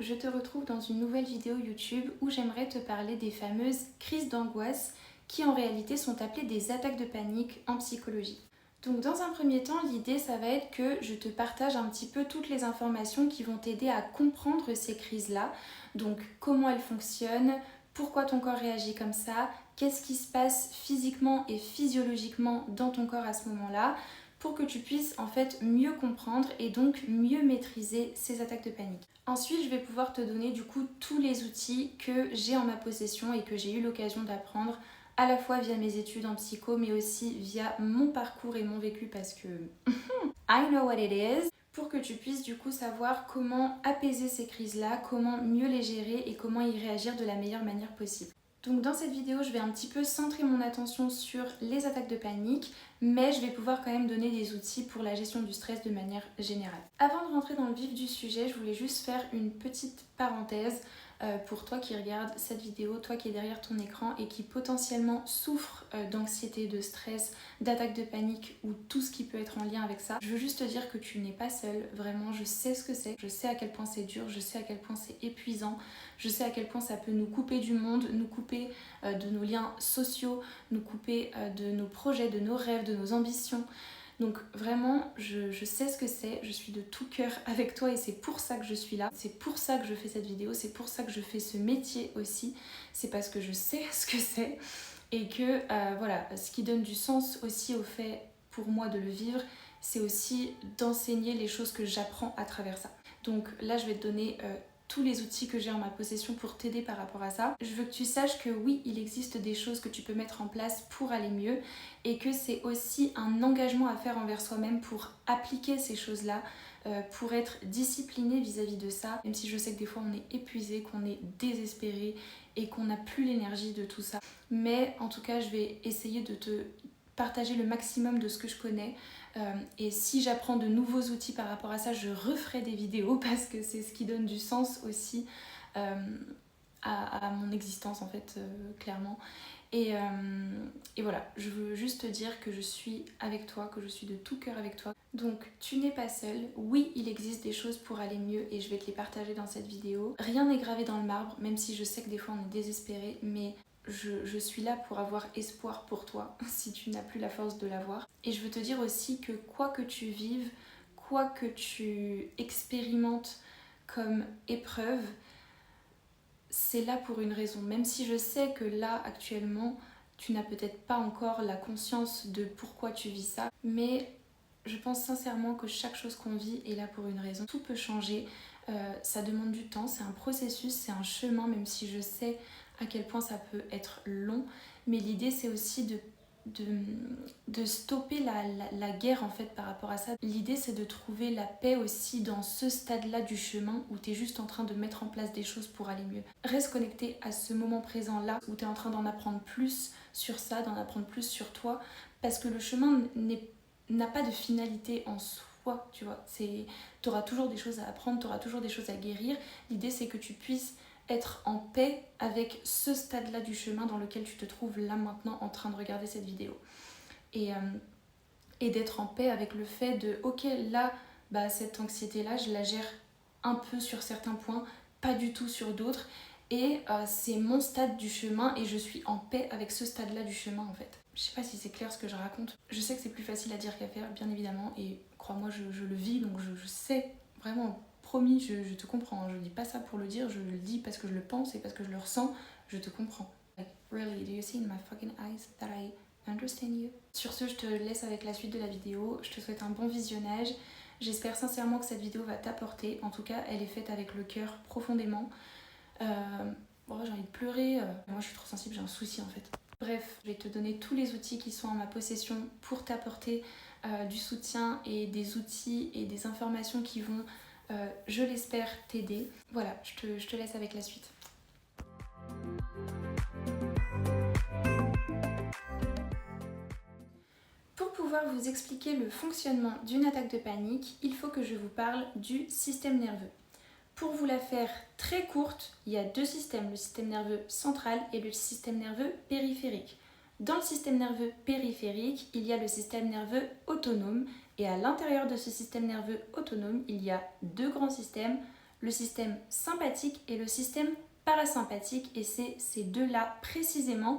je te retrouve dans une nouvelle vidéo YouTube où j'aimerais te parler des fameuses crises d'angoisse qui en réalité sont appelées des attaques de panique en psychologie. Donc dans un premier temps, l'idée ça va être que je te partage un petit peu toutes les informations qui vont t'aider à comprendre ces crises-là. Donc comment elles fonctionnent, pourquoi ton corps réagit comme ça, qu'est-ce qui se passe physiquement et physiologiquement dans ton corps à ce moment-là, pour que tu puisses en fait mieux comprendre et donc mieux maîtriser ces attaques de panique. Ensuite, je vais pouvoir te donner du coup tous les outils que j'ai en ma possession et que j'ai eu l'occasion d'apprendre à la fois via mes études en psycho mais aussi via mon parcours et mon vécu parce que I know what it is, pour que tu puisses du coup savoir comment apaiser ces crises-là, comment mieux les gérer et comment y réagir de la meilleure manière possible. Donc dans cette vidéo, je vais un petit peu centrer mon attention sur les attaques de panique, mais je vais pouvoir quand même donner des outils pour la gestion du stress de manière générale. Avant de rentrer dans le vif du sujet, je voulais juste faire une petite parenthèse pour toi qui regarde cette vidéo, toi qui es derrière ton écran et qui potentiellement souffre d'anxiété, de stress, d'attaques de panique ou tout ce qui peut être en lien avec ça. Je veux juste te dire que tu n'es pas seule, vraiment, je sais ce que c'est, je sais à quel point c'est dur, je sais à quel point c'est épuisant, je sais à quel point ça peut nous couper du monde, nous couper de nos liens sociaux, nous couper de nos projets, de nos rêves, de nos ambitions. Donc vraiment, je sais ce que c'est, je suis de tout cœur avec toi et c'est pour ça que je suis là. C'est pour ça que je fais cette vidéo, c'est pour ça que je fais ce métier aussi. C'est parce que je sais ce que c'est et que voilà, ce qui donne du sens aussi au fait pour moi de le vivre, c'est aussi d'enseigner les choses que j'apprends à travers ça. Donc là, je vais te donner tous les outils que j'ai en ma possession pour t'aider par rapport à ça. Je veux que tu saches que oui, il existe des choses que tu peux mettre en place pour aller mieux et que c'est aussi un engagement à faire envers soi-même pour appliquer ces choses-là, pour être discipliné vis-à-vis de ça, même si je sais que des fois on est épuisé, qu'on est désespéré et qu'on n'a plus l'énergie de tout ça. Mais en tout cas, je vais essayer de te partager le maximum de ce que je connais. Et si j'apprends de nouveaux outils par rapport à ça, je referai des vidéos parce que c'est ce qui donne du sens aussi à mon existence en fait, clairement. Et voilà, je veux juste te dire que je suis avec toi, que je suis de tout cœur avec toi. Donc tu n'es pas seule, oui il existe des choses pour aller mieux et je vais te les partager dans cette vidéo. Rien n'est gravé dans le marbre, même si je sais que des fois on est désespéré, mais je suis là pour avoir espoir pour toi si tu n'as plus la force de l'avoir. Et je veux te dire aussi que quoi que tu vives, quoi que tu expérimentes comme épreuve, c'est là pour une raison. Même si je sais que là actuellement tu n'as peut-être pas encore la conscience de pourquoi tu vis ça, mais je pense sincèrement que chaque chose qu'on vit est là pour une raison. Tout peut changer, ça demande du temps, c'est un processus, c'est un chemin, même si je sais à quel point ça peut être long. Mais l'idée c'est aussi de stopper la guerre en fait par rapport à ça. L'idée c'est de trouver la paix aussi dans ce stade-là du chemin où tu es juste en train de mettre en place des choses pour aller mieux. Reste connecté à ce moment présent là où tu es en train d'en apprendre plus sur ça, d'en apprendre plus sur toi, parce que le chemin n'a pas de finalité en soi, tu vois. Tu auras toujours des choses à apprendre, tu auras toujours des choses à guérir. L'idée c'est que tu puisses être en paix avec ce stade-là du chemin dans lequel tu te trouves là maintenant en train de regarder cette vidéo. Et d'être en paix avec le fait de ok là, cette anxiété-là, je la gère un peu sur certains points, pas du tout sur d'autres. Et c'est mon stade du chemin et je suis en paix avec ce stade-là du chemin en fait. Je sais pas si c'est clair ce que je raconte. Je sais que c'est plus facile à dire qu'à faire, bien évidemment, et crois-moi, je le vis, donc je sais vraiment, promis, je te comprends. Hein. Je dis pas ça pour le dire, je le dis parce que je le pense et parce que je le ressens, je te comprends. Like, really, do you see in my fucking eyes that I understand you? Sur ce, je te laisse avec la suite de la vidéo. Je te souhaite un bon visionnage. J'espère sincèrement que cette vidéo va t'apporter. En tout cas, elle est faite avec le cœur profondément. J'ai envie de pleurer. Moi, je suis trop sensible, j'ai un souci en fait. Bref, je vais te donner tous les outils qui sont en ma possession pour t'apporter du soutien et des outils et des informations qui vont, je l'espère, t'aider. Voilà, je te laisse avec la suite. Pour pouvoir vous expliquer le fonctionnement d'une attaque de panique, il faut que je vous parle du système nerveux. Pour vous la faire très courte, il y a deux systèmes, le système nerveux central et le système nerveux périphérique. Dans le système nerveux périphérique, il y a le système nerveux autonome et à l'intérieur de ce système nerveux autonome, il y a deux grands systèmes, le système sympathique et le système parasympathique, et c'est ces deux-là précisément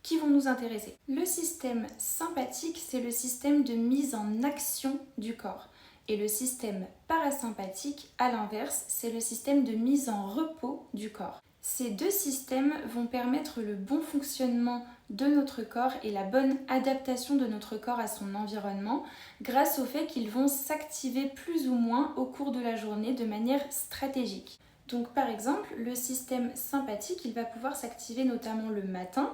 qui vont nous intéresser. Le système sympathique, c'est le système de mise en action du corps. Et le système parasympathique, à l'inverse, c'est le système de mise en repos du corps. Ces deux systèmes vont permettre le bon fonctionnement de notre corps et la bonne adaptation de notre corps à son environnement grâce au fait qu'ils vont s'activer plus ou moins au cours de la journée de manière stratégique. Donc par exemple, le système sympathique, il va pouvoir s'activer notamment le matin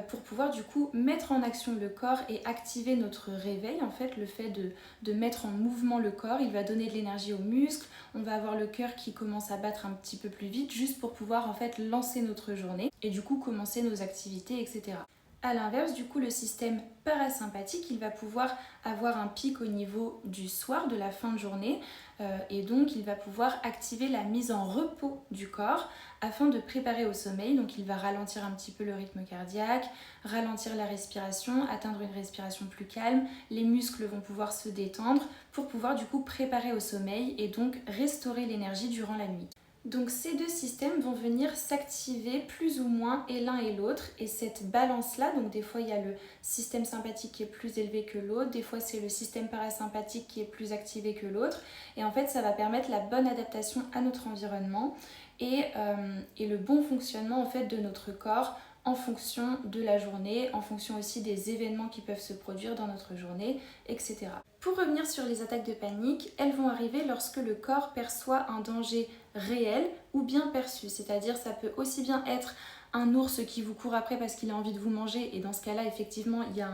pour pouvoir du coup mettre en action le corps et activer notre réveil. En fait, le fait de mettre en mouvement le corps, il va donner de l'énergie aux muscles, on va avoir le cœur qui commence à battre un petit peu plus vite juste pour pouvoir en fait lancer notre journée et du coup commencer nos activités, etc. A l'inverse, du coup, le système parasympathique, il va pouvoir avoir un pic au niveau du soir, de la fin de journée, et donc il va pouvoir activer la mise en repos du corps afin de préparer au sommeil. Donc il va ralentir un petit peu le rythme cardiaque, ralentir la respiration, atteindre une respiration plus calme, les muscles vont pouvoir se détendre pour pouvoir du coup préparer au sommeil et donc restaurer l'énergie durant la nuit. Donc ces deux systèmes vont venir s'activer plus ou moins et l'un et l'autre, et cette balance-là, donc des fois il y a le système sympathique qui est plus élevé que l'autre, des fois c'est le système parasympathique qui est plus activé que l'autre, et en fait ça va permettre la bonne adaptation à notre environnement et le bon fonctionnement en fait de notre corps en fonction de la journée, en fonction aussi des événements qui peuvent se produire dans notre journée, etc. Pour revenir sur les attaques de panique, elles vont arriver lorsque le corps perçoit un danger réel ou bien perçu, c'est-à-dire ça peut aussi bien être un ours qui vous court après parce qu'il a envie de vous manger, et dans ce cas-là effectivement il y a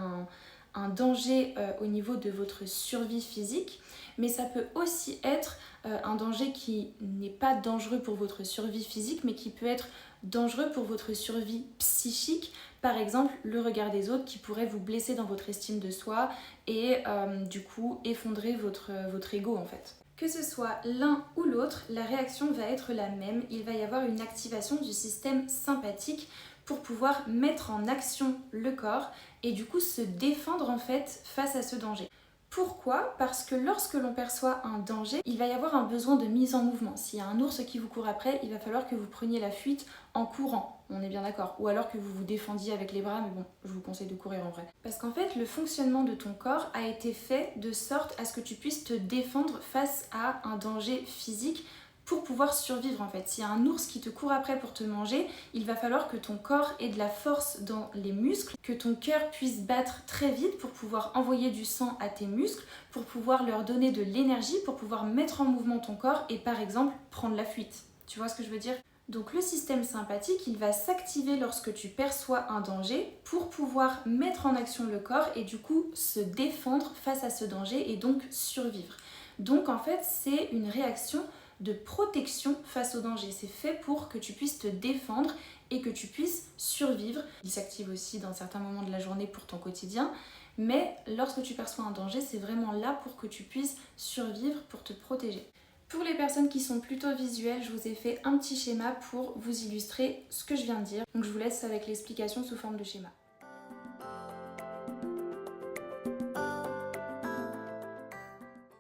un danger au niveau de votre survie physique, mais ça peut aussi être un danger qui n'est pas dangereux pour votre survie physique, mais qui peut être dangereux pour votre survie psychique. Par exemple, le regard des autres qui pourrait vous blesser dans votre estime de soi et du coup effondrer votre ego en fait. Que ce soit l'un ou l'autre, la réaction va être la même. Il va y avoir une activation du système sympathique pour pouvoir mettre en action le corps et du coup se défendre en fait face à ce danger. Pourquoi ? Parce que lorsque l'on perçoit un danger, il va y avoir un besoin de mise en mouvement. S'il y a un ours qui vous court après, il va falloir que vous preniez la fuite en courant, on est bien d'accord. Ou alors que vous vous défendiez avec les bras, mais bon, je vous conseille de courir en vrai. Parce qu'en fait, le fonctionnement de ton corps a été fait de sorte à ce que tu puisses te défendre face à un danger physique pour pouvoir survivre en fait. S'il y a un ours qui te court après pour te manger, il va falloir que ton corps ait de la force dans les muscles, que ton cœur puisse battre très vite pour pouvoir envoyer du sang à tes muscles, pour pouvoir leur donner de l'énergie, pour pouvoir mettre en mouvement ton corps et par exemple prendre la fuite. Tu vois ce que je veux dire ? Donc le système sympathique, il va s'activer lorsque tu perçois un danger pour pouvoir mettre en action le corps et du coup se défendre face à ce danger et donc survivre. Donc en fait, c'est une réaction de protection face au danger. C'est fait pour que tu puisses te défendre et que tu puisses survivre. Il s'active aussi dans certains moments de la journée pour ton quotidien, mais lorsque tu perçois un danger, c'est vraiment là pour que tu puisses survivre, pour te protéger. Pour les personnes qui sont plutôt visuelles, je vous ai fait un petit schéma pour vous illustrer ce que je viens de dire. Donc je vous laisse avec l'explication sous forme de schéma.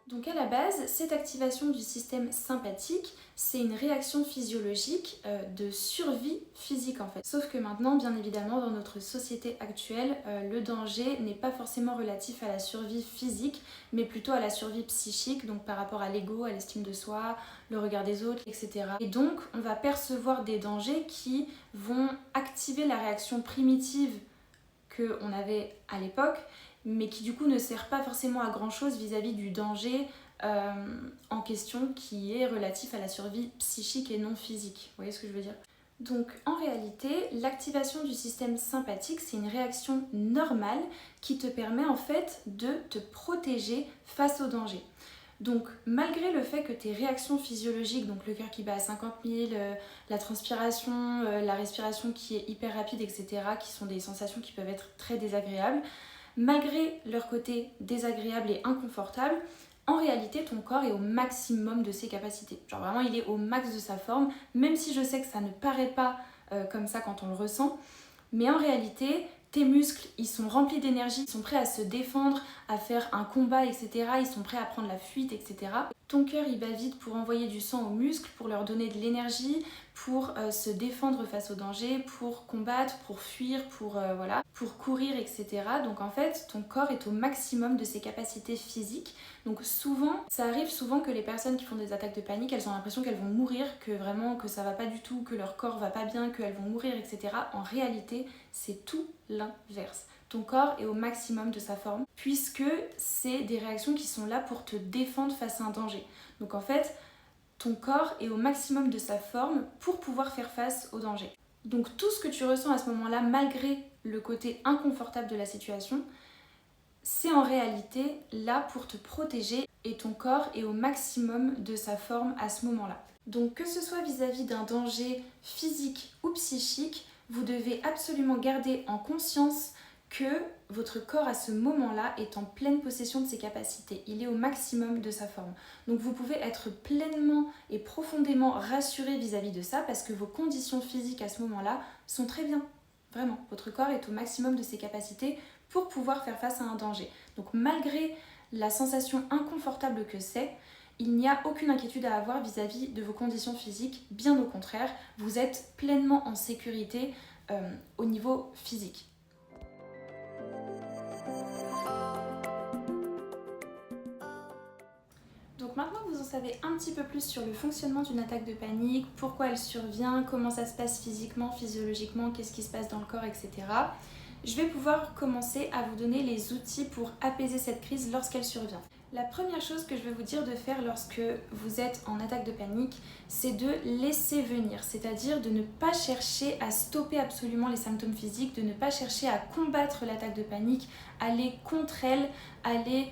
Donc à la base, cette activation du système sympathique, c'est une réaction physiologique de survie physique en fait. Sauf que maintenant, bien évidemment, dans notre société actuelle, le danger n'est pas forcément relatif à la survie physique, mais plutôt à la survie psychique, donc par rapport à l'ego, à l'estime de soi, le regard des autres, etc. Et donc, on va percevoir des dangers qui vont activer la réaction primitive qu'on avait à l'époque, mais qui du coup ne sert pas forcément à grand chose vis-à-vis du danger en question qui est relatif à la survie psychique et non physique. Vous voyez ce que je veux dire ? Donc en réalité, l'activation du système sympathique, c'est une réaction normale qui te permet en fait de te protéger face au danger. Donc malgré le fait que tes réactions physiologiques, donc le cœur qui bat à 50 000, la transpiration, la respiration qui est hyper rapide, etc., qui sont des sensations qui peuvent être très désagréables, malgré leur côté désagréable et inconfortable, en réalité ton corps est au maximum de ses capacités. Genre vraiment il est au max de sa forme, même si je sais que ça ne paraît pas comme ça quand on le ressent, mais en réalité tes muscles, ils sont remplis d'énergie, ils sont prêts à se défendre, à faire un combat, etc. Ils sont prêts à prendre la fuite, etc. Ton cœur, il bat vite pour envoyer du sang aux muscles, pour leur donner de l'énergie, pour se défendre face au danger, pour combattre, pour fuir, pour courir, etc. Donc en fait, ton corps est au maximum de ses capacités physiques. Donc souvent, ça arrive souvent que les personnes qui font des attaques de panique, elles ont l'impression qu'elles vont mourir, que ça va pas du tout, que leur corps va pas bien, qu'elles vont mourir, etc. En réalité, c'est tout l'inverse. Ton corps est au maximum de sa forme, puisque c'est des réactions qui sont là pour te défendre face à un danger. Donc en fait, ton corps est au maximum de sa forme pour pouvoir faire face au danger. Donc tout ce que tu ressens à ce moment-là, malgré le côté inconfortable de la situation, c'est en réalité là pour te protéger et ton corps est au maximum de sa forme à ce moment-là. Donc que ce soit vis-à-vis d'un danger physique ou psychique, vous devez absolument garder en conscience que votre corps à ce moment-là est en pleine possession de ses capacités. Il est au maximum de sa forme. Donc vous pouvez être pleinement et profondément rassuré vis-à-vis de ça parce que vos conditions physiques à ce moment-là sont très bien. Vraiment, votre corps est au maximum de ses capacités pour pouvoir faire face à un danger. Donc malgré la sensation inconfortable que c'est, il n'y a aucune inquiétude à avoir vis-à-vis de vos conditions physiques. Bien au contraire, vous êtes pleinement en sécurité au niveau physique. Donc maintenant que vous en savez un petit peu plus sur le fonctionnement d'une attaque de panique, pourquoi elle survient, comment ça se passe physiquement, physiologiquement, qu'est-ce qui se passe dans le corps, etc. Je vais pouvoir commencer à vous donner les outils pour apaiser cette crise lorsqu'elle survient. La première chose que je vais vous dire de faire lorsque vous êtes en attaque de panique, c'est de laisser venir, c'est-à-dire de ne pas chercher à stopper absolument les symptômes physiques, de ne pas chercher à combattre l'attaque de panique, aller contre elle, aller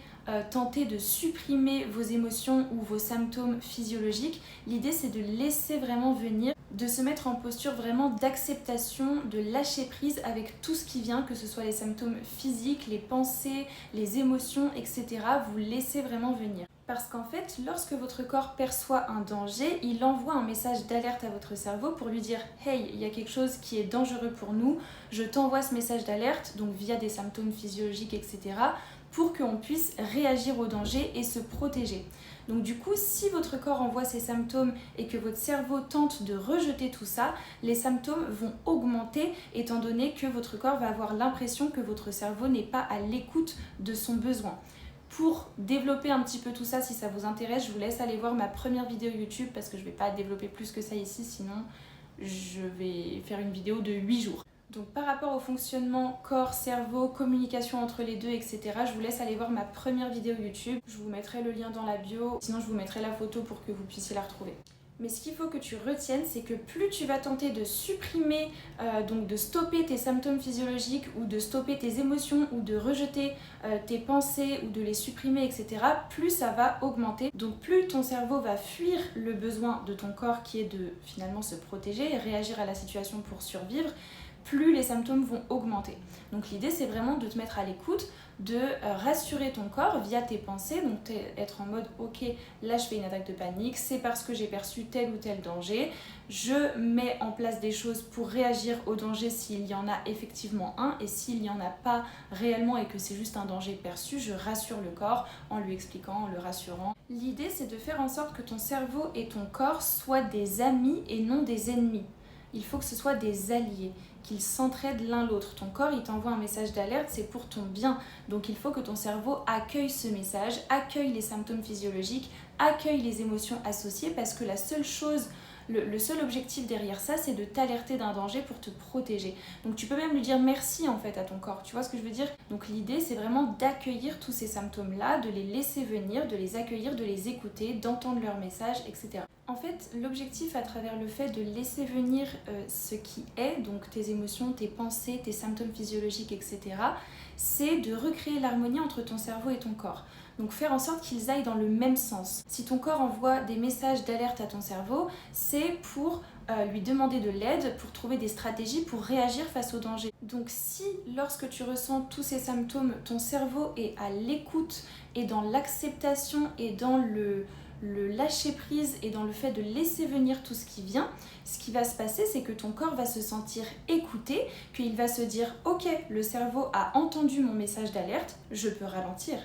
tenter de supprimer vos émotions ou vos symptômes physiologiques. L'idée, c'est de laisser vraiment venir, de se mettre en posture vraiment d'acceptation, de lâcher prise avec tout ce qui vient, que ce soit les symptômes physiques, les pensées, les émotions, etc. Vous laissez vraiment venir. Parce qu'en fait, lorsque votre corps perçoit un danger, il envoie un message d'alerte à votre cerveau pour lui dire « Hey, il y a quelque chose qui est dangereux pour nous, je t'envoie ce message d'alerte, donc via des symptômes physiologiques, etc. pour qu'on puisse réagir au danger et se protéger. » Donc du coup, si votre corps envoie ces symptômes et que votre cerveau tente de rejeter tout ça, les symptômes vont augmenter étant donné que votre corps va avoir l'impression que votre cerveau n'est pas à l'écoute de son besoin. Pour développer un petit peu tout ça, si ça vous intéresse, je vous laisse aller voir ma première vidéo YouTube parce que je ne vais pas développer plus que ça ici, sinon je vais faire une vidéo de 8 jours. Donc par rapport au fonctionnement corps, cerveau, communication entre les deux, etc., je vous laisse aller voir ma première vidéo YouTube. Je vous mettrai le lien dans la bio, sinon je vous mettrai la photo pour que vous puissiez la retrouver. Mais ce qu'il faut que tu retiennes, c'est que plus tu vas tenter de supprimer, donc de stopper tes symptômes physiologiques ou de stopper tes émotions ou de rejeter tes pensées ou de les supprimer, etc., plus ça va augmenter. Donc plus ton cerveau va fuir le besoin de ton corps qui est de finalement se protéger et réagir à la situation pour survivre, plus les symptômes vont augmenter. Donc l'idée, c'est vraiment de te mettre à l'écoute, de rassurer ton corps via tes pensées, donc être en mode ok, là je fais une attaque de panique, c'est parce que j'ai perçu tel ou tel danger, je mets en place des choses pour réagir au danger s'il y en a effectivement un, et s'il n'y en a pas réellement et que c'est juste un danger perçu, je rassure le corps en lui expliquant, en le rassurant. L'idée, c'est de faire en sorte que ton cerveau et ton corps soient des amis et non des ennemis. Il faut que ce soit des alliés, qu'ils s'entraident l'un l'autre. Ton corps, il t'envoie un message d'alerte, c'est pour ton bien. Donc il faut que ton cerveau accueille ce message, accueille les symptômes physiologiques, accueille les émotions associées, parce que la seule chose, le seul objectif derrière ça, c'est de t'alerter d'un danger pour te protéger. Donc tu peux même lui dire merci en fait à ton corps, tu vois ce que je veux dire? Donc l'idée, c'est vraiment d'accueillir tous ces symptômes-là, de les laisser venir, de les accueillir, de les écouter, d'entendre leur message, etc. En fait, l'objectif à travers le fait de laisser venir ce qui est, donc tes émotions, tes pensées, tes symptômes physiologiques, etc., c'est de recréer l'harmonie entre ton cerveau et ton corps. Donc faire en sorte qu'ils aillent dans le même sens. Si ton corps envoie des messages d'alerte à ton cerveau, c'est pour lui demander de l'aide, pour trouver des stratégies pour réagir face au danger. Donc si lorsque tu ressens tous ces symptômes, ton cerveau est à l'écoute et dans l'acceptation et dans le lâcher prise et dans le fait de laisser venir tout ce qui vient, ce qui va se passer, c'est que ton corps va se sentir écouté, qu'il va se dire « Ok, le cerveau a entendu mon message d'alerte, je peux ralentir ».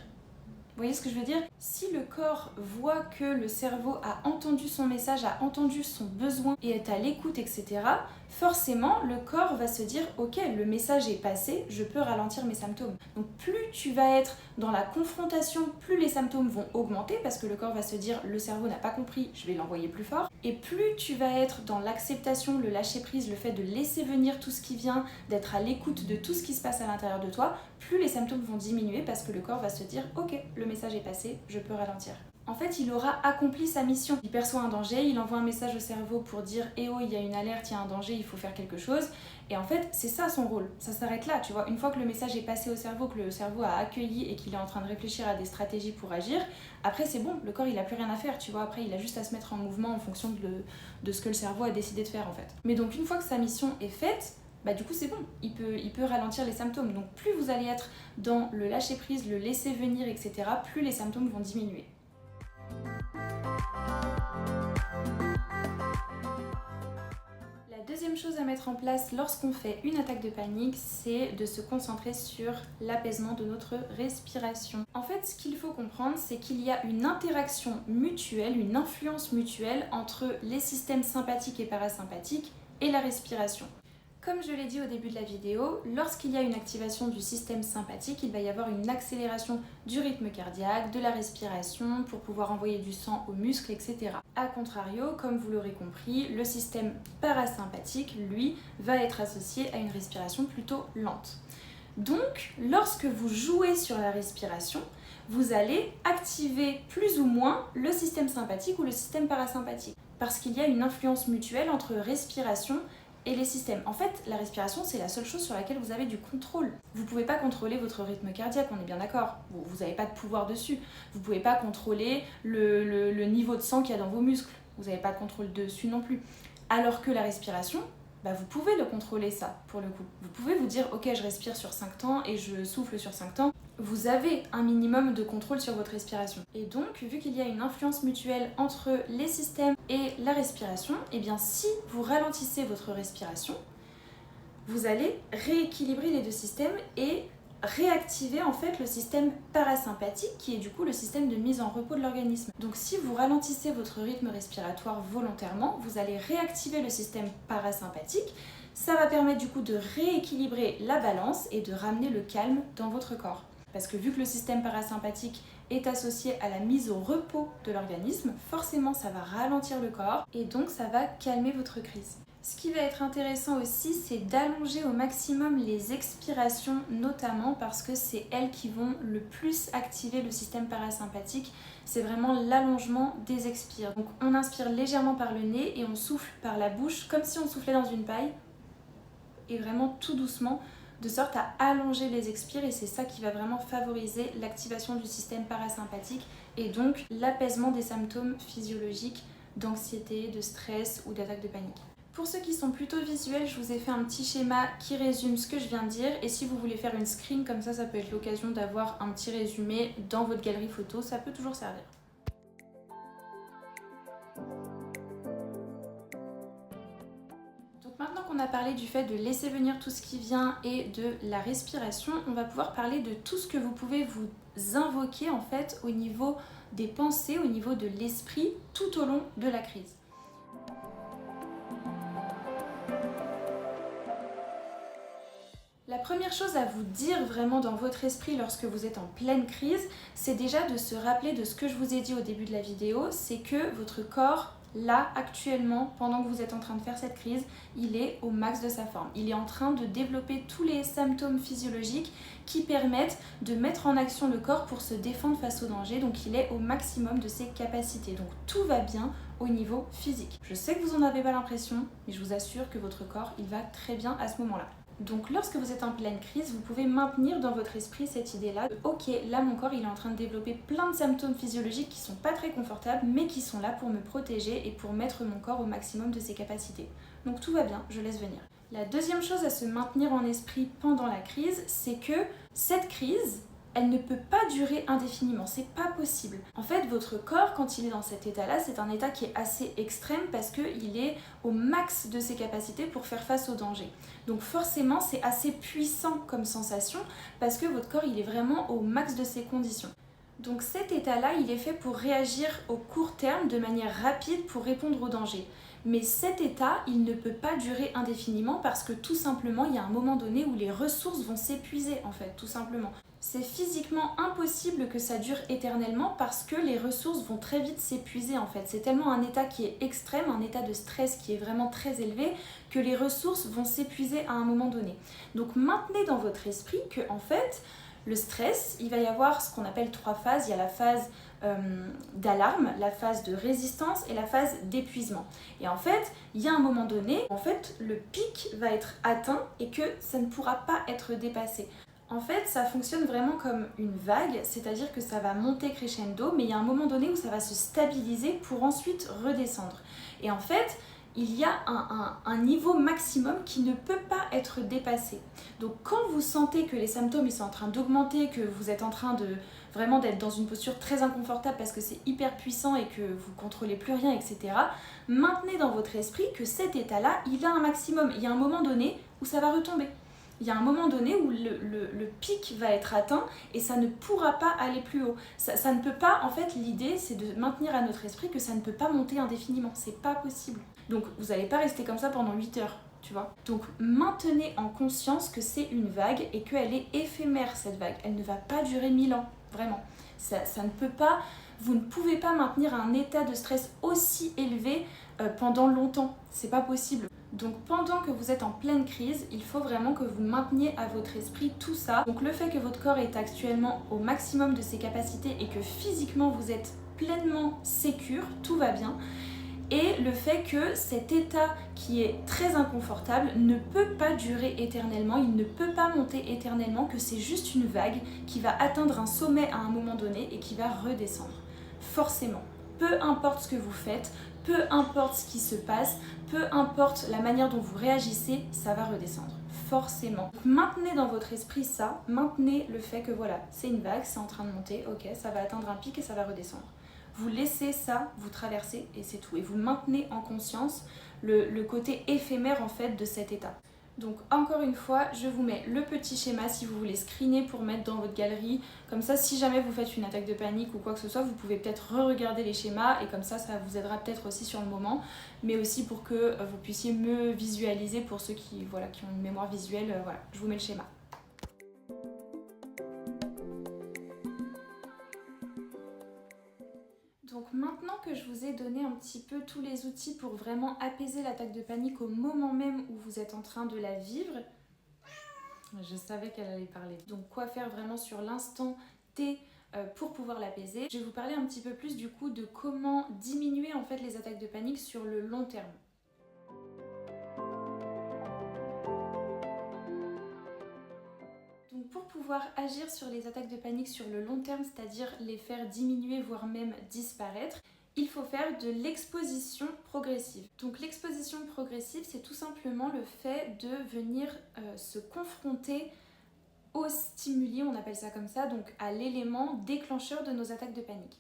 Vous voyez ce que je veux dire? Si le corps voit que le cerveau a entendu son message, a entendu son besoin et est à l'écoute, etc., forcément, le corps va se dire « Ok, le message est passé, je peux ralentir mes symptômes ». Donc plus tu vas être dans la confrontation, plus les symptômes vont augmenter parce que le corps va se dire « Le cerveau n'a pas compris, je vais l'envoyer plus fort ». Et plus tu vas être dans l'acceptation, le lâcher-prise, le fait de laisser venir tout ce qui vient, d'être à l'écoute de tout ce qui se passe à l'intérieur de toi, plus les symptômes vont diminuer parce que le corps va se dire « Ok, le message est passé, je peux ralentir ». En fait, il aura accompli sa mission. Il perçoit un danger, il envoie un message au cerveau pour dire « Eh oh, il y a une alerte, il y a un danger, il faut faire quelque chose ». Et en fait, c'est ça son rôle. Ça s'arrête là, tu vois. Une fois que le message est passé au cerveau, que le cerveau a accueilli et qu'il est en train de réfléchir à des stratégies pour agir, après c'est bon, le corps il a plus rien à faire, tu vois. Après, il a juste à se mettre en mouvement en fonction de ce que le cerveau a décidé de faire en fait. Mais donc une fois que sa mission est faite, bah du coup c'est bon, il peut ralentir les symptômes. Donc plus vous allez être dans le lâcher prise, le laisser venir, etc., plus les symptômes vont diminuer. La deuxième chose à mettre en place lorsqu'on fait une attaque de panique, c'est de se concentrer sur l'apaisement de notre respiration. En fait, ce qu'il faut comprendre, c'est qu'il y a une interaction mutuelle, une influence mutuelle entre les systèmes sympathiques et parasympathiques et la respiration. Comme je l'ai dit au début de la vidéo, lorsqu'il y a une activation du système sympathique, il va y avoir une accélération du rythme cardiaque, de la respiration pour pouvoir envoyer du sang aux muscles, etc. A contrario, comme vous l'aurez compris, le système parasympathique, lui, va être associé à une respiration plutôt lente. Donc, lorsque vous jouez sur la respiration, vous allez activer plus ou moins le système sympathique ou le système parasympathique. Parce qu'il y a une influence mutuelle entre respiration et les systèmes. En fait, la respiration, c'est la seule chose sur laquelle vous avez du contrôle. Vous ne pouvez pas contrôler votre rythme cardiaque, on est bien d'accord. Vous n'avez pas de pouvoir dessus. Vous ne pouvez pas contrôler le niveau de sang qu'il y a dans vos muscles. Vous n'avez pas de contrôle dessus non plus. Alors que la respiration, bah vous pouvez le contrôler ça, pour le coup. Vous pouvez vous dire, ok, je respire sur 5 temps et je souffle sur 5 temps. Vous avez un minimum de contrôle sur votre respiration. Et donc, vu qu'il y a une influence mutuelle entre les systèmes et la respiration, eh bien si vous ralentissez votre respiration, vous allez rééquilibrer les deux systèmes et réactiver en fait le système parasympathique qui est du coup le système de mise en repos de l'organisme. Donc si vous ralentissez votre rythme respiratoire volontairement, vous allez réactiver le système parasympathique. Ça va permettre du coup de rééquilibrer la balance et de ramener le calme dans votre corps. Parce que vu que le système parasympathique est associé à la mise au repos de l'organisme, forcément ça va ralentir le corps et donc ça va calmer votre crise. Ce qui va être intéressant aussi, c'est d'allonger au maximum les expirations, notamment parce que c'est elles qui vont le plus activer le système parasympathique. C'est vraiment l'allongement des expires. Donc on inspire légèrement par le nez et on souffle par la bouche comme si on soufflait dans une paille. Et vraiment tout doucement, de sorte à allonger les expires, et c'est ça qui va vraiment favoriser l'activation du système parasympathique et donc l'apaisement des symptômes physiologiques d'anxiété, de stress ou d'attaque de panique. Pour ceux qui sont plutôt visuels, je vous ai fait un petit schéma qui résume ce que je viens de dire, et si vous voulez faire une screen comme ça peut être l'occasion d'avoir un petit résumé dans votre galerie photo, ça peut toujours servir. Maintenant qu'on a parlé du fait de laisser venir tout ce qui vient et de la respiration, on va pouvoir parler de tout ce que vous pouvez vous invoquer en fait au niveau des pensées, au niveau de l'esprit tout au long de la crise. La première chose à vous dire vraiment dans votre esprit lorsque vous êtes en pleine crise, c'est déjà de se rappeler de ce que je vous ai dit au début de la vidéo, c'est que votre corps, là, actuellement, pendant que vous êtes en train de faire cette crise, il est au max de sa forme. Il est en train de développer tous les symptômes physiologiques qui permettent de mettre en action le corps pour se défendre face au danger, donc il est au maximum de ses capacités. Donc tout va bien au niveau physique. Je sais que vous n'en avez pas l'impression, mais je vous assure que votre corps, il va très bien à ce moment-là. Donc lorsque vous êtes en pleine crise, vous pouvez maintenir dans votre esprit cette idée-là de « Ok, là mon corps il est en train de développer plein de symptômes physiologiques qui sont pas très confortables, mais qui sont là pour me protéger et pour mettre mon corps au maximum de ses capacités. Donc tout va bien, je laisse venir. » La deuxième chose à se maintenir en esprit pendant la crise, c'est que cette crise, elle ne peut pas durer indéfiniment, c'est pas possible. En fait, votre corps, quand il est dans cet état-là, c'est un état qui est assez extrême parce qu'il est au max de ses capacités pour faire face au danger. Donc forcément, c'est assez puissant comme sensation parce que votre corps, il est vraiment au max de ses conditions. Donc cet état-là, il est fait pour réagir au court terme de manière rapide pour répondre au danger. Mais cet état, il ne peut pas durer indéfiniment parce que tout simplement, il y a un moment donné où les ressources vont s'épuiser en fait, tout simplement. C'est physiquement impossible que ça dure éternellement parce que les ressources vont très vite s'épuiser en fait. C'est tellement un état qui est extrême, un état de stress qui est vraiment très élevé que les ressources vont s'épuiser à un moment donné. Donc maintenez dans votre esprit que en fait, le stress, il va y avoir ce qu'on appelle 3 phases. Il y a la phase d'alarme, la phase de résistance et la phase d'épuisement. Et en fait, il y a un moment donné, en fait, le pic va être atteint et que ça ne pourra pas être dépassé. En fait, ça fonctionne vraiment comme une vague, c'est-à-dire que ça va monter crescendo, mais il y a un moment donné où ça va se stabiliser pour ensuite redescendre. Et en fait, il y a un niveau maximum qui ne peut pas être dépassé. Donc quand vous sentez que les symptômes ils sont en train d'augmenter, que vous êtes en train de vraiment d'être dans une posture très inconfortable parce que c'est hyper puissant et que vous contrôlez plus rien, etc., maintenez dans votre esprit que cet état-là, il a un maximum. Il y a un moment donné où ça va retomber. Il y a un moment donné où le pic va être atteint et ça ne pourra pas aller plus haut. Ça ne peut pas, en fait, l'idée c'est de maintenir à notre esprit que ça ne peut pas monter indéfiniment. C'est pas possible. Donc vous n'allez pas rester comme ça pendant 8 heures, tu vois. Donc maintenez en conscience que c'est une vague et qu'elle est éphémère cette vague. Elle ne va pas durer 1000 ans, vraiment. Ça ne peut pas, vous ne pouvez pas maintenir un état de stress aussi élevé pendant longtemps. C'est pas possible. Donc pendant que vous êtes en pleine crise, il faut vraiment que vous mainteniez à votre esprit tout ça. Donc le fait que votre corps est actuellement au maximum de ses capacités et que physiquement vous êtes pleinement sécure, tout va bien. Et le fait que cet état qui est très inconfortable ne peut pas durer éternellement, il ne peut pas monter éternellement, que c'est juste une vague qui va atteindre un sommet à un moment donné et qui va redescendre. Forcément. Peu importe ce que vous faites, peu importe ce qui se passe, peu importe la manière dont vous réagissez, ça va redescendre. Forcément. Donc, maintenez dans votre esprit ça, maintenez le fait que voilà, c'est une vague, c'est en train de monter, ok, ça va atteindre un pic et ça va redescendre. Vous laissez ça, vous traversez et c'est tout. Et vous maintenez en conscience le côté éphémère en fait de cet état. Donc encore une fois, je vous mets le petit schéma si vous voulez screener pour mettre dans votre galerie. Comme ça, si jamais vous faites une attaque de panique ou quoi que ce soit, vous pouvez peut-être re-regarder les schémas et comme ça vous aidera peut-être aussi sur le moment, mais aussi pour que vous puissiez mieux visualiser pour ceux qui ont une mémoire visuelle. Voilà, je vous mets le schéma. Donc maintenant que je vous ai donné un petit peu tous les outils pour vraiment apaiser l'attaque de panique au moment même où vous êtes en train de la vivre, je savais qu'elle allait parler. Donc quoi faire vraiment sur l'instant T pour pouvoir l'apaiser. Je vais vous parler un petit peu plus du coup de comment diminuer en fait les attaques de panique sur le long terme. Donc pour pouvoir agir sur les attaques de panique sur le long terme, c'est-à-dire les faire diminuer voire même disparaître, il faut faire de l'exposition progressive. Donc l'exposition progressive, c'est tout simplement le fait de venir se confronter au stimuli, on appelle ça comme ça, donc à l'élément déclencheur de nos attaques de panique.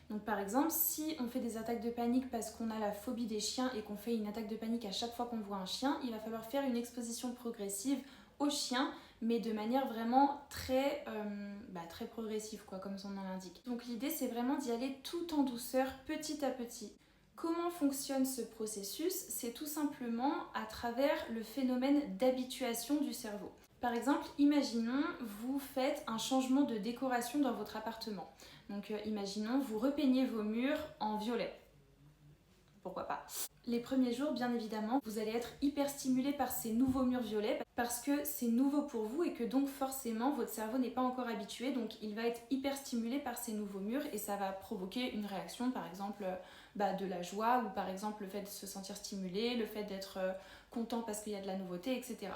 Donc par exemple, si on fait des attaques de panique parce qu'on a la phobie des chiens et qu'on fait une attaque de panique à chaque fois qu'on voit un chien, il va falloir faire une exposition progressive au chien, mais de manière vraiment très progressive, quoi, comme son nom l'indique. Donc l'idée, c'est vraiment d'y aller tout en douceur, petit à petit. Comment fonctionne ce processus? C'est tout simplement à travers le phénomène d'habituation du cerveau. Par exemple, imaginons, vous faites un changement de décoration dans votre appartement. Donc imaginons, vous repeignez vos murs en violet. Pourquoi pas? Les premiers jours, bien évidemment, vous allez être hyper stimulé par ces nouveaux murs violets parce que c'est nouveau pour vous et que donc forcément votre cerveau n'est pas encore habitué, donc il va être hyper stimulé par ces nouveaux murs et ça va provoquer une réaction, par exemple de la joie ou par exemple le fait de se sentir stimulé, le fait d'être content parce qu'il y a de la nouveauté, etc.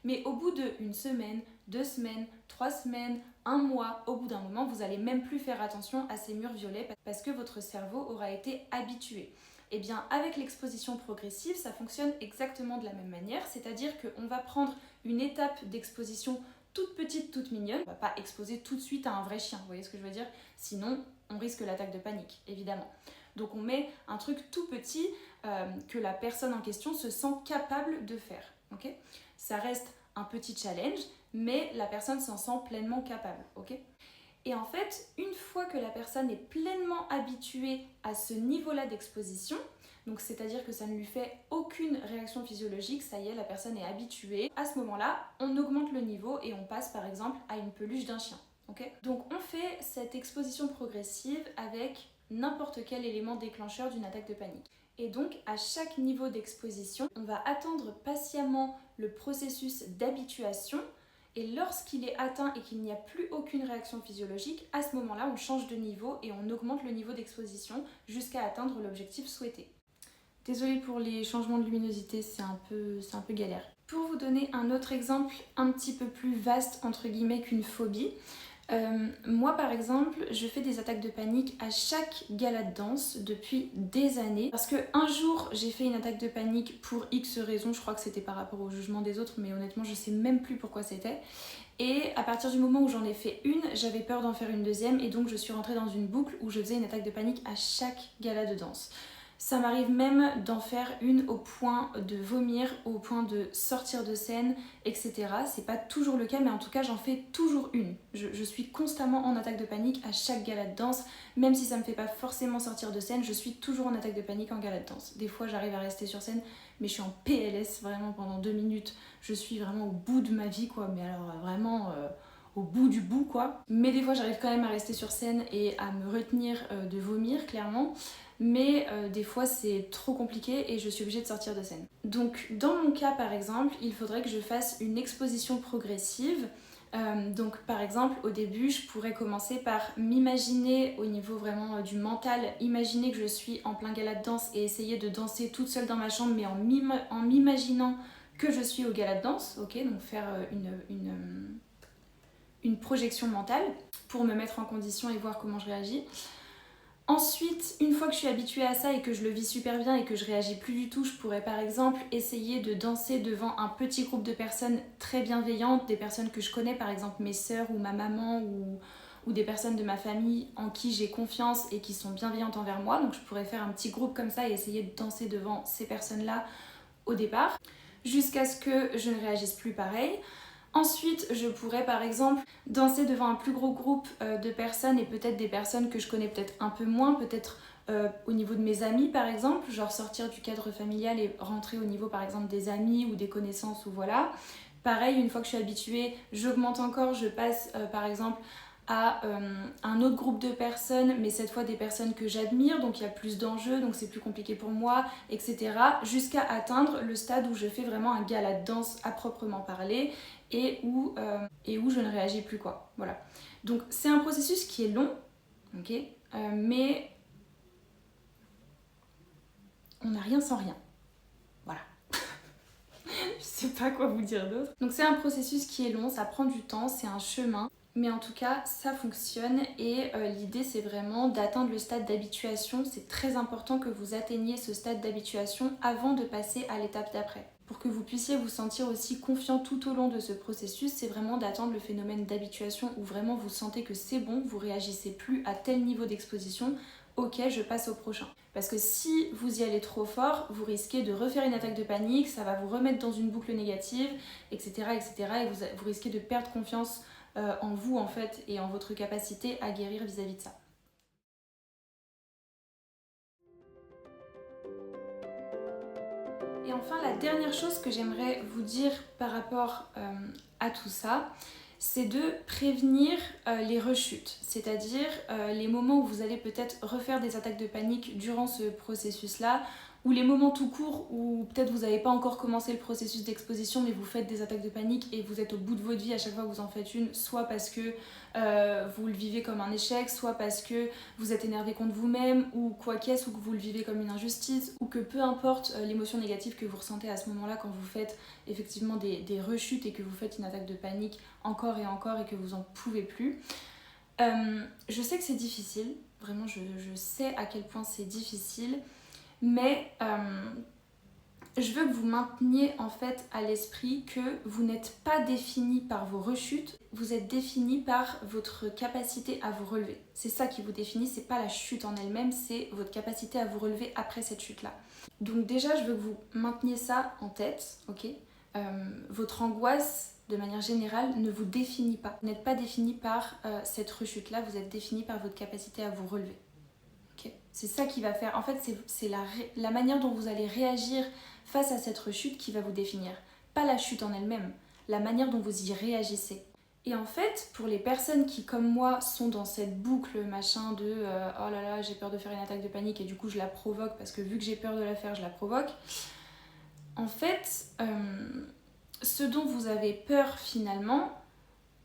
Mais au bout d'une semaine, 2 semaines, 3 semaines, 1 mois, au bout d'un moment, vous n'allez même plus faire attention à ces murs violets parce que votre cerveau aura été habitué. Et bien avec l'exposition progressive, ça fonctionne exactement de la même manière, c'est-à-dire qu'on va prendre une étape d'exposition toute petite, toute mignonne. On va pas exposer tout de suite à un vrai chien, vous voyez ce que je veux dire? Sinon, on risque l'attaque de panique, évidemment. Donc on met un truc tout petit que la personne en question se sent capable de faire. Okay, ça reste un petit challenge, mais la personne s'en sent pleinement capable. Okay, et en fait, une fois que la personne est pleinement habituée à ce niveau-là d'exposition, donc c'est-à-dire que ça ne lui fait aucune réaction physiologique, ça y est, la personne est habituée. À ce moment-là, on augmente le niveau et on passe par exemple à une peluche d'un chien. Okay, donc on fait cette exposition progressive avec n'importe quel élément déclencheur d'une attaque de panique. Et donc à chaque niveau d'exposition, on va attendre patiemment le processus d'habituation et lorsqu'il est atteint et qu'il n'y a plus aucune réaction physiologique, à ce moment-là, on change de niveau et on augmente le niveau d'exposition jusqu'à atteindre l'objectif souhaité. Désolée pour les changements de luminosité, c'est un peu galère. Pour vous donner un autre exemple un petit peu plus vaste entre guillemets qu'une phobie, moi par exemple, je fais des attaques de panique à chaque gala de danse depuis des années parce que un jour j'ai fait une attaque de panique pour X raisons, je crois que c'était par rapport au jugement des autres, mais honnêtement je sais même plus pourquoi c'était. Et à partir du moment où j'en ai fait une, j'avais peur d'en faire une deuxième et donc je suis rentrée dans une boucle où je faisais une attaque de panique à chaque gala de danse. Ça m'arrive même d'en faire une au point de vomir, au point de sortir de scène, etc. C'est pas toujours le cas, mais en tout cas j'en fais toujours une. Je suis constamment en attaque de panique à chaque gala de danse, même si ça me fait pas forcément sortir de scène, je suis toujours en attaque de panique en gala de danse. Des fois j'arrive à rester sur scène, mais je suis en PLS vraiment pendant 2 minutes. Je suis vraiment au bout de ma vie, quoi, mais alors vraiment... au bout du bout quoi. Mais des fois j'arrive quand même à rester sur scène et à me retenir de vomir clairement. Mais des fois c'est trop compliqué et je suis obligée de sortir de scène. Donc dans mon cas par exemple, il faudrait que je fasse une exposition progressive. Donc par exemple au début je pourrais commencer par m'imaginer au niveau vraiment du mental, imaginer que je suis en plein gala de danse et essayer de danser toute seule dans ma chambre mais en m'imaginant que je suis au gala de danse, ok, donc faire une projection mentale pour me mettre en condition et voir comment je réagis. Ensuite, une fois que je suis habituée à ça et que je le vis super bien et que je réagis plus du tout, je pourrais par exemple essayer de danser devant un petit groupe de personnes très bienveillantes, des personnes que je connais, par exemple mes sœurs ou ma maman ou des personnes de ma famille en qui j'ai confiance et qui sont bienveillantes envers moi. Donc je pourrais faire un petit groupe comme ça et essayer de danser devant ces personnes-là au départ, jusqu'à ce que je ne réagisse plus pareil. Ensuite, je pourrais par exemple danser devant un plus gros groupe de personnes et peut-être des personnes que je connais peut-être un peu moins, peut-être au niveau de mes amis par exemple, genre sortir du cadre familial et rentrer au niveau par exemple des amis ou des connaissances ou voilà. Pareil, une fois que je suis habituée, j'augmente encore, je passe par exemple à un autre groupe de personnes, mais cette fois des personnes que j'admire, donc il y a plus d'enjeux, donc c'est plus compliqué pour moi, etc. Jusqu'à atteindre le stade où je fais vraiment un gala de danse à proprement parler et où je ne réagis plus quoi. Voilà. Donc c'est un processus qui est long, ok, mais on n'a rien sans rien. Voilà. Je sais pas quoi vous dire d'autre. Donc c'est un processus qui est long, ça prend du temps, c'est un chemin. Mais en tout cas, ça fonctionne et l'idée c'est vraiment d'atteindre le stade d'habituation. C'est très important que vous atteigniez ce stade d'habituation avant de passer à l'étape d'après. Pour que vous puissiez vous sentir aussi confiant tout au long de ce processus, c'est vraiment d'attendre le phénomène d'habituation où vraiment vous sentez que c'est bon, vous réagissez plus à tel niveau d'exposition, ok, je passe au prochain. Parce que si vous y allez trop fort, vous risquez de refaire une attaque de panique, ça va vous remettre dans une boucle négative, etc. et vous risquez de perdre confiance en vous en fait et en votre capacité à guérir vis-à-vis de ça. Et enfin, la dernière chose que j'aimerais vous dire par rapport à tout ça, c'est de prévenir les rechutes, c'est-à-dire les moments où vous allez peut-être refaire des attaques de panique durant ce processus-là, ou les moments tout court où peut-être vous n'avez pas encore commencé le processus d'exposition mais vous faites des attaques de panique et vous êtes au bout de votre vie à chaque fois que vous en faites une, soit parce que vous le vivez comme un échec, soit parce que vous êtes énervé contre vous-même ou quoi qu'est-ce, ou que vous le vivez comme une injustice, ou que peu importe l'émotion négative que vous ressentez à ce moment-là quand vous faites effectivement des rechutes et que vous faites une attaque de panique encore et que vous en pouvez plus. Je sais que c'est difficile, vraiment je sais à quel point c'est difficile, mais je veux que vous mainteniez en fait à l'esprit que vous n'êtes pas défini par vos rechutes, vous êtes défini par votre capacité à vous relever. C'est ça qui vous définit, c'est pas la chute en elle-même, c'est votre capacité à vous relever après cette chute-là. Donc déjà, je veux que vous mainteniez ça en tête, ok. Votre angoisse, de manière générale, ne vous définit pas. Vous n'êtes pas défini par cette rechute-là, vous êtes défini par votre capacité à vous relever. Okay. C'est ça qui va faire, en fait, c'est la manière dont vous allez réagir face à cette rechute qui va vous définir. Pas la chute en elle-même, la manière dont vous y réagissez. Et en fait, pour les personnes qui, comme moi, sont dans cette boucle machin de oh là là, j'ai peur de faire une attaque de panique et du coup je la provoque parce que vu que j'ai peur de la faire, je la provoque. En fait, ce dont vous avez peur finalement,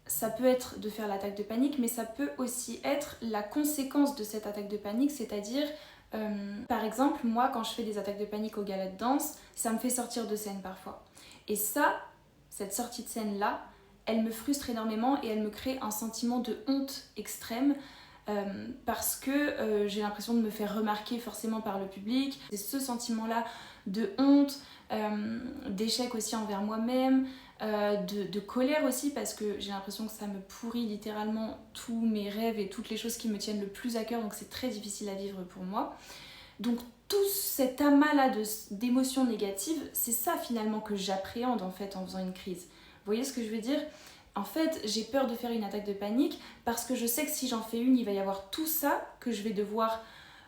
ça peut être de faire l'attaque de panique, mais ça peut aussi être la conséquence de cette attaque de panique, c'est-à-dire, par exemple, moi, quand je fais des attaques de panique au gala de danse, ça me fait sortir de scène parfois. Et ça, cette sortie de scène-là, elle me frustre énormément et elle me crée un sentiment de honte extrême parce que j'ai l'impression de me faire remarquer forcément par le public. C'est ce sentiment-là de honte, d'échec aussi envers moi-même, de colère aussi parce que j'ai l'impression que ça me pourrit littéralement tous mes rêves et toutes les choses qui me tiennent le plus à cœur, donc c'est très difficile à vivre pour moi. Donc tout cet amas-là d'émotions négatives, c'est ça finalement que j'appréhende en fait en faisant une crise. Vous voyez ce que je veux dire ? En fait, j'ai peur de faire une attaque de panique parce que je sais que si j'en fais une, il va y avoir tout ça que je vais devoir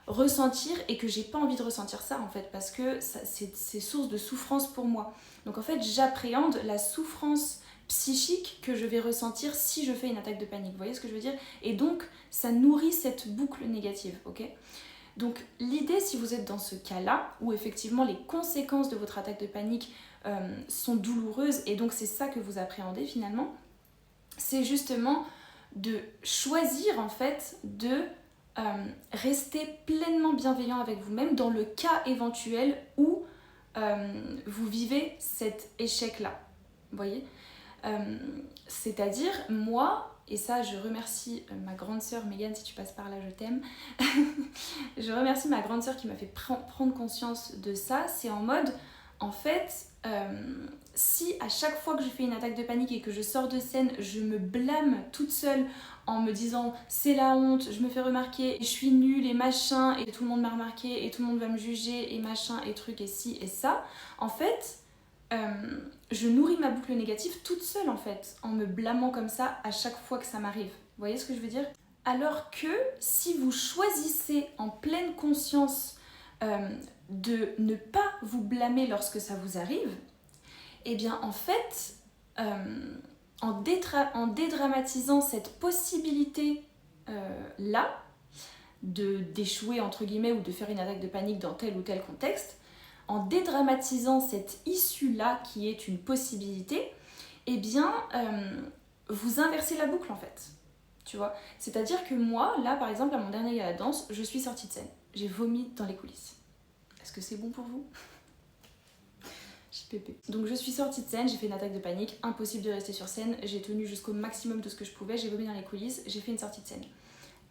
ressentir et que j'ai pas envie de ressentir ça en fait parce que c'est source de souffrance pour moi. Donc en fait, j'appréhende la souffrance psychique que je vais ressentir si je fais une attaque de panique. Vous voyez ce que je veux dire ? Et donc, ça nourrit cette boucle négative, ok ? Donc l'idée, si vous êtes dans ce cas-là, où effectivement les conséquences de votre attaque de panique sont douloureuses, et donc c'est ça que vous appréhendez finalement, c'est justement de choisir en fait de rester pleinement bienveillant avec vous-même dans le cas éventuel où vous vivez cet échec-là. Vous voyez ? C'est-à-dire, moi, et ça je remercie ma grande sœur Megan, si tu passes par là, je t'aime. Je remercie ma grande sœur qui m'a fait prendre conscience de ça. C'est en mode, en fait, si à chaque fois que je fais une attaque de panique et que je sors de scène, je me blâme toute seule en me disant c'est la honte, je me fais remarquer, je suis nulle et machin, et tout le monde m'a remarqué et tout le monde va me juger et machin et truc et ci et ça, en fait, je nourris ma boucle négative toute seule en fait, en me blâmant comme ça à chaque fois que ça m'arrive. Vous voyez ce que je veux dire ? Alors que si vous choisissez en pleine conscience de ne pas vous blâmer lorsque ça vous arrive, eh bien en fait, en dédramatisant cette possibilité là, d'échouer entre guillemets ou de faire une attaque de panique dans tel ou tel contexte, en dédramatisant cette issue-là qui est une possibilité, eh bien, vous inversez la boucle en fait. Tu vois ? C'est-à-dire que moi, là par exemple, à mon dernier gala de danse, je suis sortie de scène. J'ai vomi dans les coulisses. Est-ce que c'est bon pour vous ? JPP. Donc je suis sortie de scène, j'ai fait une attaque de panique, impossible de rester sur scène, j'ai tenu jusqu'au maximum de ce que je pouvais, j'ai vomi dans les coulisses, j'ai fait une sortie de scène.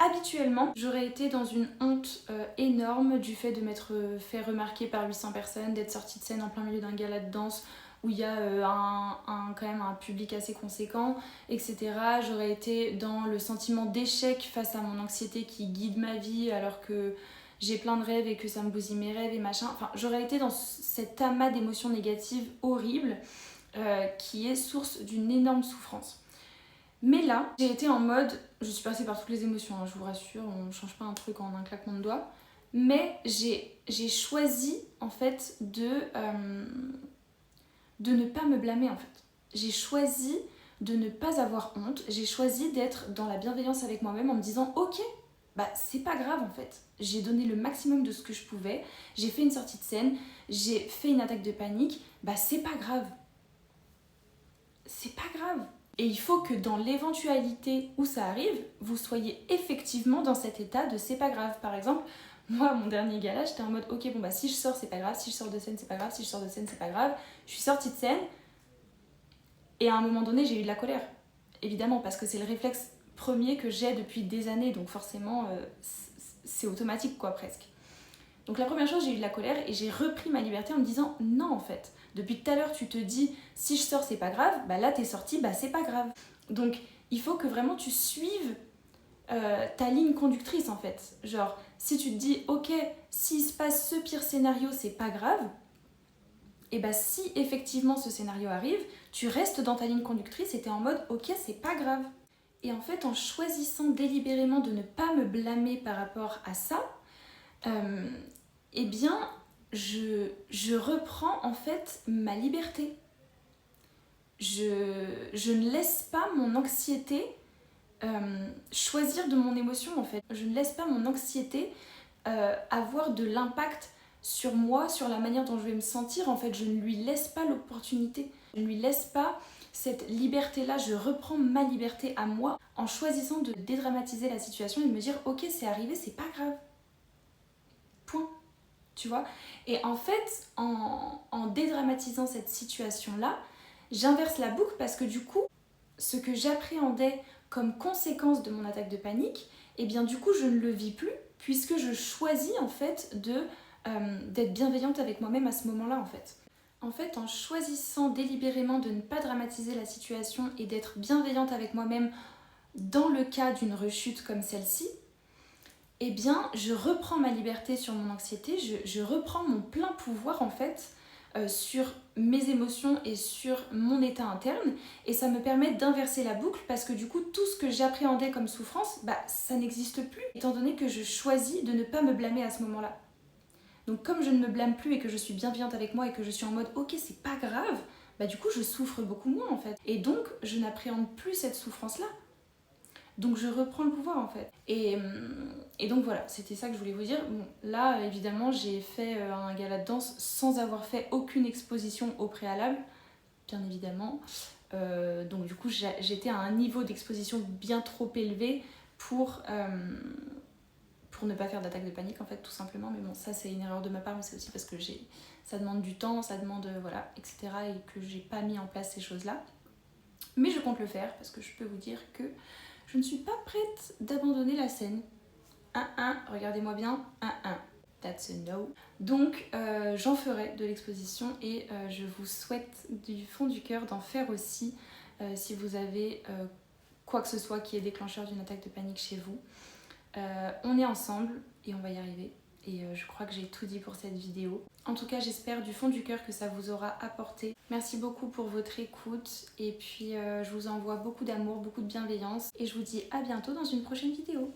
Habituellement, j'aurais été dans une honte énorme du fait de m'être fait remarquer par 800 personnes, d'être sortie de scène en plein milieu d'un gala de danse où il y a quand même un public assez conséquent, etc. J'aurais été dans le sentiment d'échec face à mon anxiété qui guide ma vie alors que j'ai plein de rêves et que ça me bousille mes rêves et machin. Enfin, j'aurais été dans cet amas d'émotions négatives horribles qui est source d'une énorme souffrance. Mais là, j'ai été en mode, je suis passée par toutes les émotions, hein, je vous rassure, on ne change pas un truc en un claquement de doigts, mais j'ai choisi en fait de ne pas me blâmer en fait. J'ai choisi de ne pas avoir honte, j'ai choisi d'être dans la bienveillance avec moi-même en me disant ok, bah c'est pas grave en fait. J'ai donné le maximum de ce que je pouvais, j'ai fait une sortie de scène, j'ai fait une attaque de panique, bah c'est pas grave. C'est pas grave. Et il faut que dans l'éventualité où ça arrive, vous soyez effectivement dans cet état de c'est pas grave. Par exemple, moi, à mon dernier gala, j'étais en mode ok, bon bah si je sors, c'est pas grave, si je sors de scène, c'est pas grave, si je sors de scène, c'est pas grave. Je suis sortie de scène et à un moment donné, j'ai eu de la colère. Évidemment, parce que c'est le réflexe premier que j'ai depuis des années, donc forcément, c'est automatique quoi, presque. Donc la première chose, j'ai eu de la colère et j'ai repris ma liberté en me disant non en fait. Depuis tout à l'heure, tu te dis si je sors, c'est pas grave. Bah là, t'es sorti, bah c'est pas grave. Donc il faut que vraiment tu suives ta ligne conductrice en fait. Genre, si tu te dis ok, s'il se passe ce pire scénario, c'est pas grave. Et bah si effectivement ce scénario arrive, tu restes dans ta ligne conductrice et t'es en mode ok, c'est pas grave. Et en fait, en choisissant délibérément de ne pas me blâmer par rapport à ça, eh bien, je reprends en fait ma liberté. Je ne laisse pas mon anxiété choisir de mon émotion en fait. Je ne laisse pas mon anxiété avoir de l'impact sur moi, sur la manière dont je vais me sentir. En fait, je ne lui laisse pas l'opportunité. Je ne lui laisse pas cette liberté-là. Je reprends ma liberté à moi en choisissant de dédramatiser la situation et de me dire ok, c'est arrivé, c'est pas grave. Point. Tu vois? Et en fait, en dédramatisant cette situation-là, j'inverse la boucle parce que du coup, ce que j'appréhendais comme conséquence de mon attaque de panique, et bien du coup, je ne le vis plus puisque je choisis en fait d'être bienveillante avec moi-même à ce moment-là en fait. En fait, en choisissant délibérément de ne pas dramatiser la situation et d'être bienveillante avec moi-même dans le cas d'une rechute comme celle-ci, eh bien, je reprends ma liberté sur mon anxiété, je reprends mon plein pouvoir en fait sur mes émotions et sur mon état interne et ça me permet d'inverser la boucle parce que du coup, tout ce que j'appréhendais comme souffrance, bah ça n'existe plus étant donné que je choisis de ne pas me blâmer à ce moment-là. Donc comme je ne me blâme plus et que je suis bienveillante avec moi et que je suis en mode ok, c'est pas grave, bah du coup, je souffre beaucoup moins en fait. Et donc, je n'appréhende plus cette souffrance-là. Donc je reprends le pouvoir en fait. Et donc voilà, c'était ça que je voulais vous dire. Bon, là, évidemment, j'ai fait un gala de danse sans avoir fait aucune exposition au préalable, bien évidemment. Donc du coup, j'étais à un niveau d'exposition bien trop élevé pour ne pas faire d'attaque de panique en fait, tout simplement. Mais bon, ça c'est une erreur de ma part, mais c'est aussi parce que ça demande du temps, ça demande, voilà, etc. Et que j'ai pas mis en place ces choses-là. Mais je compte le faire parce que je peux vous dire que je ne suis pas prête d'abandonner la scène. 1-1, regardez-moi bien, 1-1. That's a no. Donc j'en ferai de l'exposition et je vous souhaite du fond du cœur d'en faire aussi si vous avez quoi que ce soit qui est déclencheur d'une attaque de panique chez vous. On est ensemble et on va y arriver. Et je crois que j'ai tout dit pour cette vidéo. En tout cas, j'espère du fond du cœur que ça vous aura apporté. Merci beaucoup pour votre écoute. Et puis, je vous envoie beaucoup d'amour, beaucoup de bienveillance. Et je vous dis à bientôt dans une prochaine vidéo.